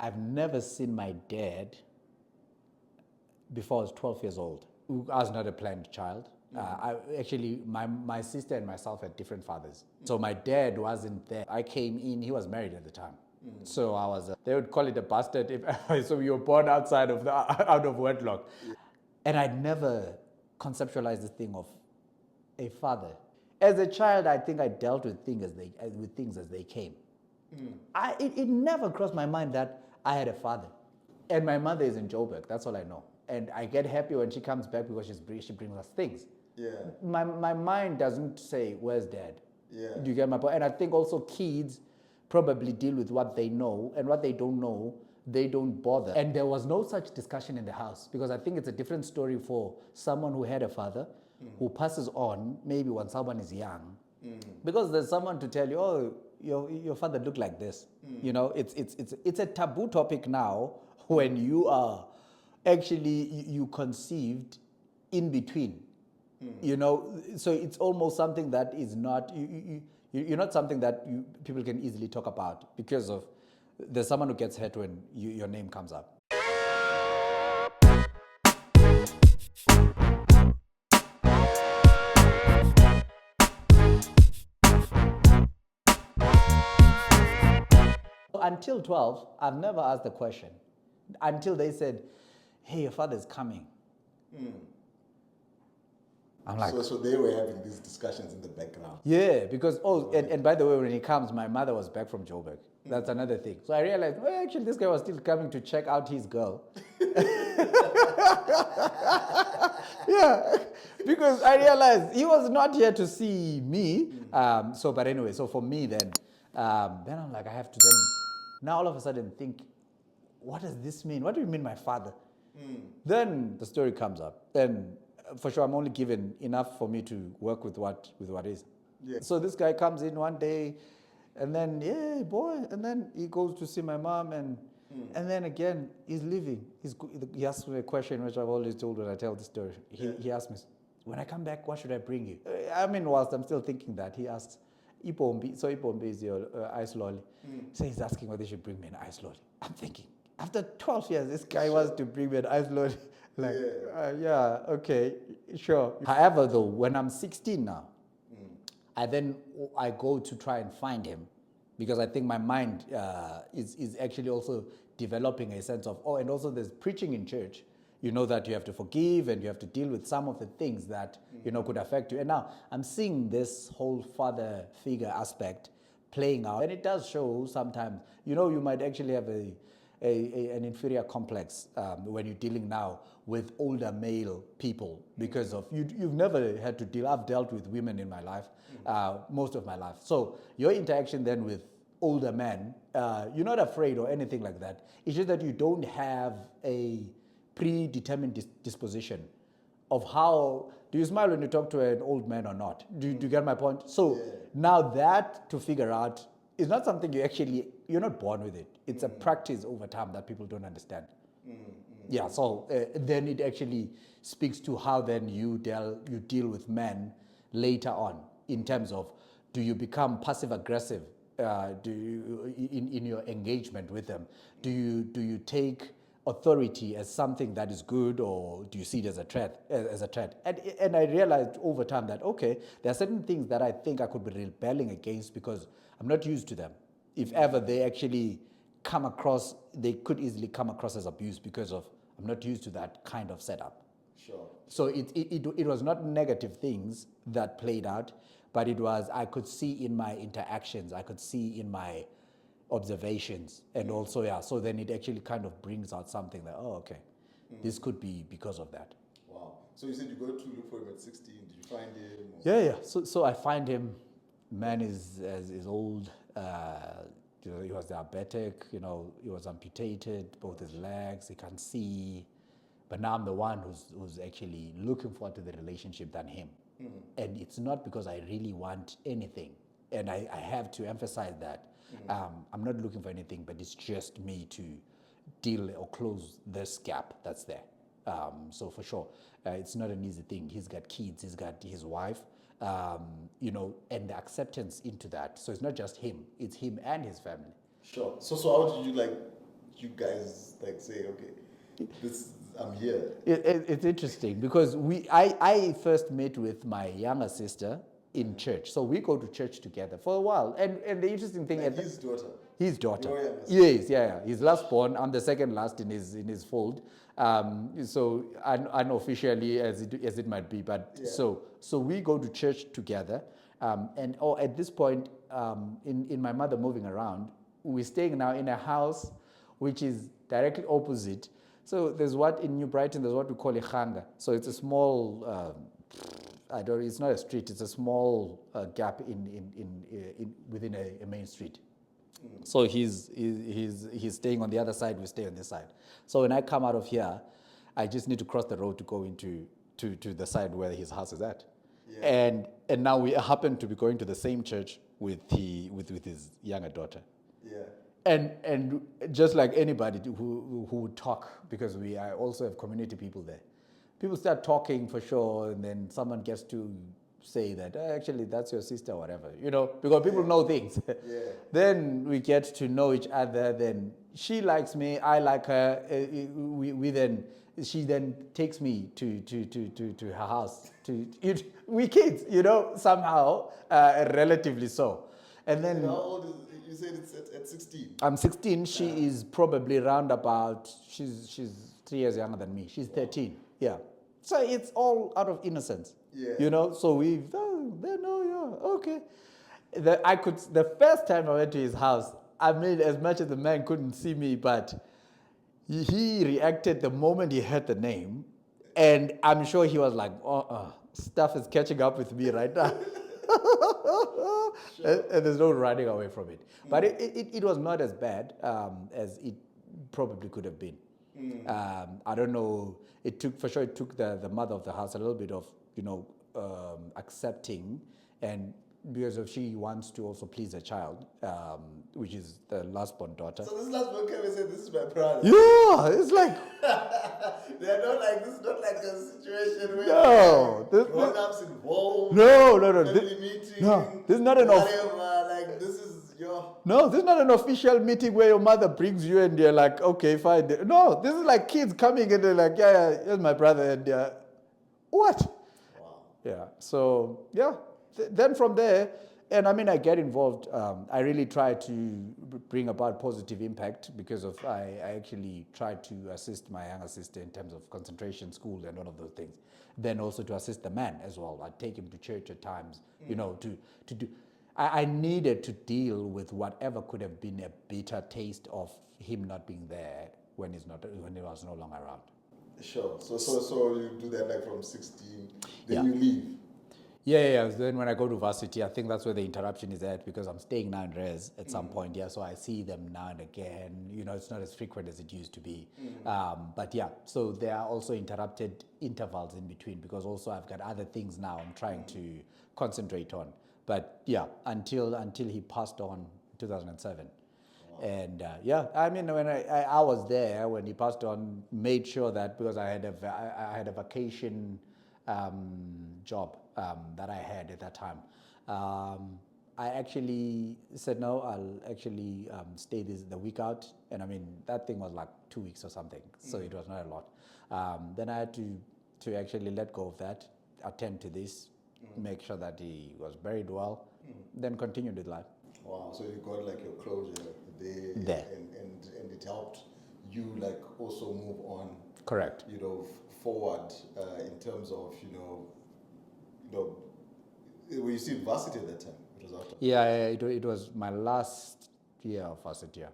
I've never seen my dad before I was 12 years old. I was not a planned child. My sister and myself had different fathers. So my dad wasn't there. I came in, he was married at the time. So I was, they would call it a bastard. So you were born out of wedlock. Yeah. And I'd never conceptualized this thing of a father. As a child, I think I dealt with things as they came. It never crossed my mind that I had a father. And my mother is in Joburg, that's all I know. And I get happy when she comes back because she brings us things. Yeah. My mind doesn't say, where's dad? Yeah. Do you get my point? And I think also kids probably deal with what they know, and what they don't know, they don't bother. And there was no such discussion in the house, because I think it's a different story for someone who had a father, who passes on maybe when someone is young. Because there's someone to tell you, oh, your father looked like this. You know, it's a taboo topic now when you are actually, you conceived in between. You know, so it's almost something that is not, you're not something that people can easily talk about, because of there's someone who gets hurt when your name comes up. Until 12, I've never asked the question. Until they said, hey, your father's coming. I'm like, so they were having these discussions in the background. Yeah, because, and by the way, when he comes, my mother was back from Joburg. That's another thing. So I realized, well, actually, this guy was still coming to check out his girl. Yeah, because I realized he was not here to see me. But anyway, so for me then I'm like, I have to then, now all of a sudden think, what does this mean? What do you mean my father? Then the story comes up. And for sure, I'm only given enough for me to work with what is. Yeah. So this guy comes in one day, and then, yeah, boy, and then he goes to see my mom, and then again, he's leaving. He asks me a question, which I've always told when I tell the story. He asked me, when I come back, what should I bring you? I mean, whilst I'm still thinking that, he asks, Ipombi, so Ipombi is your ice lolly. So he's asking whether he should bring me an ice lolly. I'm thinking, after 12 years, this guy wants to bring me an ice lolly. Like, yeah, okay, sure. However, though, when I'm 16 now, I go to try and find him, because I think my mind is actually also developing a sense of, and also there's preaching in church. You know that you have to forgive and you have to deal with some of the things that, could affect you. And now I'm seeing this whole father figure aspect playing out. And it does show sometimes, you might actually have an inferior complex when you're dealing now with older male people, because of you've never had to deal. I've dealt with women in my life, most of my life. So your interaction then with older men, you're not afraid or anything like that. It's just that you don't have a predetermined disposition of how, do you smile when you talk to an old man or not? Do you get my point? So now that to figure out is not something you're not born with it. It's a practice over time that people don't understand. Yeah, so then it actually speaks to how then you deal with men later on, in terms of, do you become passive aggressive in your engagement with them? Do you take authority as something that is good, or do you see it as a threat? And I realized over time that, okay, there are certain things that I think I could be rebelling against because I'm not used to them. If ever they actually come across, they could easily come across as abuse, because of I'm not used to that kind of setup. Sure. So it was not negative things that played out, but it was, I could see in my interactions, I could see in my observations, and also, so then it actually kind of brings out something that, this could be because of that. Wow. So you said you go to look for him at 16. Did you find him? Yeah. So I find him. Man is old. He was diabetic. He was amputated, both his legs. He can't see. But now I'm the one who's actually looking forward to the relationship than him. And it's not because I really want anything. And I have to emphasize that. I'm not looking for anything, but it's just me to deal or close this gap that's there. So for sure, it's not an easy thing. He's got kids, he's got his wife, and the acceptance into that. So it's not just him, it's him and his family. Sure. So how did you you guys like say, okay, this I'm here? It's interesting because I first met with my younger sister in church. So we go to church together for a while. And the interesting thing Like his daughter. Your younger sister. Yes, yeah. He's last born. I'm the second last in his fold. So unofficially as it might be, but Yeah. so we go to church together. At this point, in my mother moving around, we're staying now in a house which is directly opposite. So there's what in New Brighton, there's what we call a khanga. So it's a small, it's not a street, it's a small gap within a main street. So he's staying on the other side, we stay on this side. So when I come out of here, I just need to cross the road to go into to the side where his house is at. Yeah. And now we happen to be going to the same church with his younger daughter. Yeah. And just like anybody who would talk, because I also have community people there. People start talking for sure, and then someone gets to say that, actually, that's your sister or whatever, because people know things. Yeah. Then we get to know each other. Then she likes me, I like her. She then takes me to her house. We kids, somehow, relatively so. And then, how old is you said it's at 16? I'm 16. She is probably round about. She's 3 years younger than me. She's 13. Yeah. So it's all out of innocence. Yeah. So they know, yeah, okay. The first time I went to his house, I mean, as much as the man couldn't see me, but he reacted the moment he heard the name, and I'm sure he was like, stuff is catching up with me right now. Sure. And there's no running away from it. But it was not as bad as it probably could have been. I don't know. It took the mother of the house a little bit of accepting, and because she wants to also please her child, which is the last born daughter. So this last born came and said, "This is my brother." Yeah, it's like they're not like this. Is not like a situation where grown-ups involved. No. Family meeting. No, this is not an like this is your. No, this is not an official meeting where your mother brings you and you're like, okay, fine. No, this is like kids coming and they're like, yeah, here's my brother, and what? Wow. Yeah. So yeah. Then from there, and I mean, I get involved. I really try to bring about positive impact because I actually try to assist my younger sister in terms of concentration, school, and all of those things. Then also to assist the man as well. I take him to church at times, to do. I needed to deal with whatever could have been a bitter taste of him not being there when he was no longer around. Sure. So you do that like from 16, then you leave. Yeah. Then when I go to varsity, I think that's where the interruption is at, because I'm staying now in res at some point. Yeah, so I see them now and again. It's not as frequent as it used to be. But yeah, so there are also interrupted intervals in between, because also I've got other things now I'm trying to concentrate on. But yeah, until he passed on in 2007. Wow. And I mean, when I was there when he passed on, made sure that, because I had a vacation job that I had at that time. I actually said, no, I'll actually stay the week out. And I mean, that thing was like 2 weeks or something. So it was not a lot. Then I had to actually let go of that, attend to this, make sure that he was buried well, then continued with life. Wow, so you got like your closure there. And it helped you like also move on. Correct. Forward in terms of, were you still in varsity at that time? It was after. Yeah, it was my last year of varsity. Yeah.